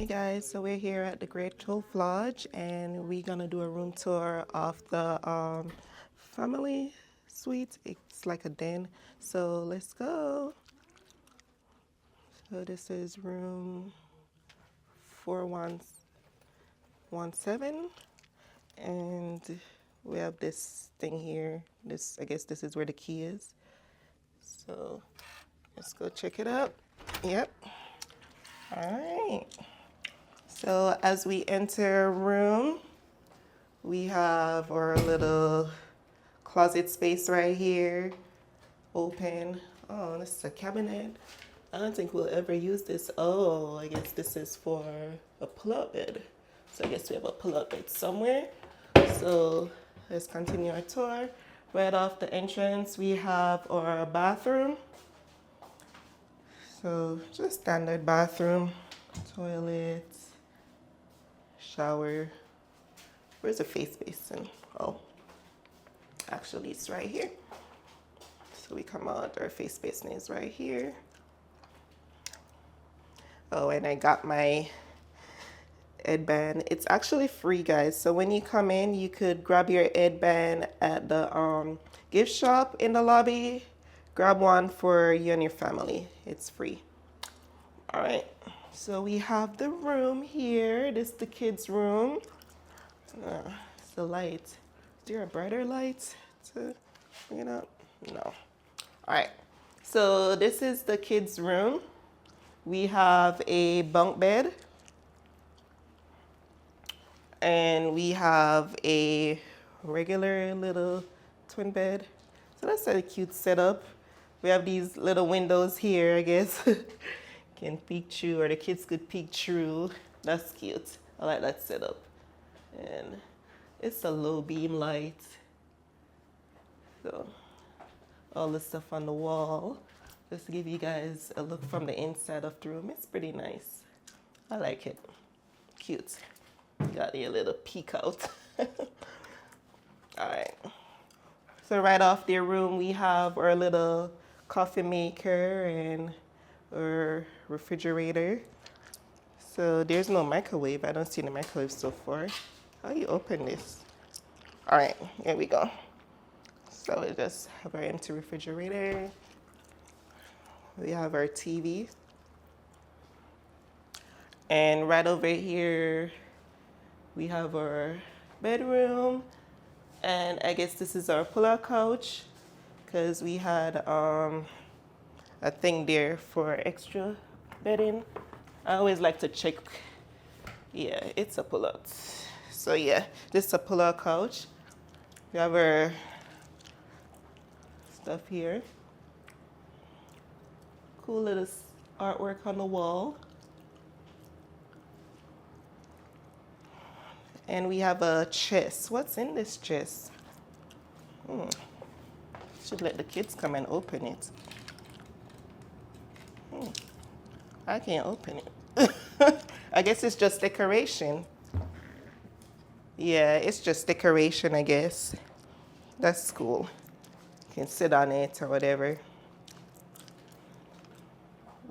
Hey guys, so we're here at the Great Cove Lodge and we're gonna do a room tour of the family suite. It's like a den. So let's go. So this is room 4117 and we have this thing here. I guess this is where the key is. So let's go check it out. Yep. All right. So as we enter a room, we have our little closet space right here, open. Oh, this is a cabinet. I don't think we'll ever use this. Oh, I guess this is for a pull-up bed. So I guess we have a pull-up bed somewhere. So let's continue our tour. Right off the entrance, we have our bathroom. So just standard bathroom, toilet, shower. Where's the face basin? Oh, actually it's right here. So we come out, our face basin is right here. Oh, and I got my headband. It's actually free, guys. So when you come in, you could grab your headband at the gift shop in the lobby. Grab one for you and your family. It's free. All right. So we have the room here. This is the kids' room. It's the light. Is there a brighter light to bring it up? No. All right. So this is the kids' room. We have a bunk bed. And we have a regular little twin bed. So that's a cute setup. We have these little windows here, I guess. Can peek through, or the kids could peek through. That's cute. I like that setup. And it's a low beam light. So all the stuff on the wall. Just to give you guys a look from the inside of the room. It's pretty nice. I like it. Cute. Got a little peek out. All right. So right off their room, we have our little coffee maker and our refrigerator. So there's no microwave. I don't see the microwave so far. How do you open this? All right, here we go. So we just have our empty refrigerator. We have our TV. And right over here, we have our bedroom. And I guess this is our pull-out couch because we had a thing there for extra bedding. I always like to check. Yeah, it's a pull-out. So yeah, this is a pull-out couch. We have our stuff here. Cool little artwork on the wall. And we have a chest. What's in this chest? Should let the kids come and open it. I can't open it. I guess it's just decoration. Yeah, it's just decoration, I guess. That's cool. You can sit on it or whatever.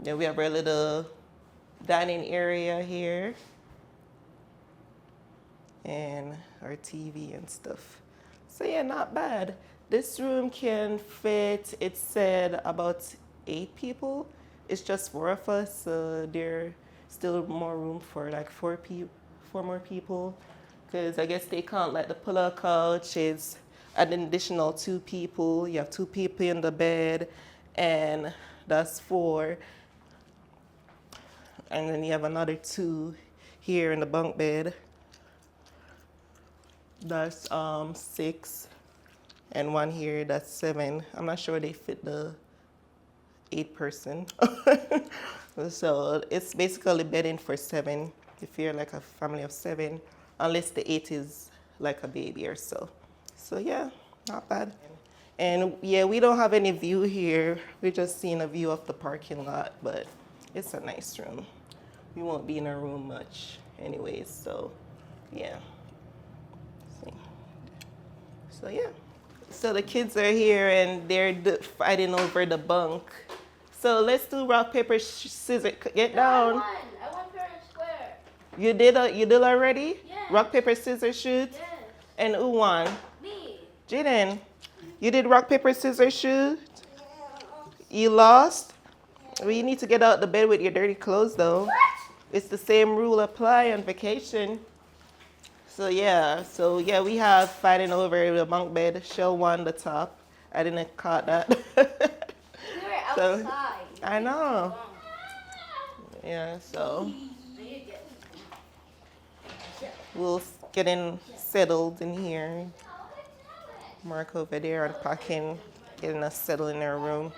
Then we have our little dining area here. And our TV and stuff. So yeah, not bad. This room can fit, it said, about 8 people. It's just 4 of us, so there's still more room for like 4 more people. Because I guess they count like the pull-out couch is an additional 2 people. You have 2 people in the bed, and that's 4. And then you have another 2 here in the bunk bed. That's 6, and 1 here, that's 7. I'm not sure they fit the 8 person. So it's basically bedding for 7 if you're like a family of 7, unless the 8 is like a baby or so. So yeah, not bad. And yeah, we don't have any view here. We're just seeing a view of the parking lot, but it's a nice room. We won't be in our room much anyways, so yeah. So yeah. So the kids are here and they're fighting over the bunk. So let's do rock, paper, scissors. Get down. I won fair and square. You did already? Yeah. Rock, paper, scissors, shoot? Yeah. And who won? Me. Jaden, you did rock, paper, scissors, shoot? You lost? Well, you need to get out the bed with your dirty clothes, though. What? It's the same rule apply on vacation. So yeah, we have fighting over the bunk bed. Shell won the top. I didn't caught that. We were outside. So, I know. Yeah, so we'll get in settled in here. Mark over there unpacking, getting us settled in our room.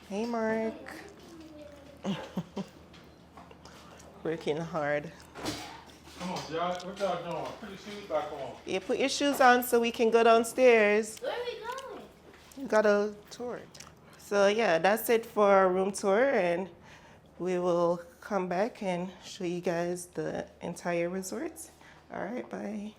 Hey, Mark. Working hard. Come on, y'all. What y'all doing? Put your shoes back on. Yeah, put your shoes on so we can go downstairs. Where are we going? We got a tour. So yeah, that's it for our room tour, and we will come back and show you guys the entire resort. All right, bye.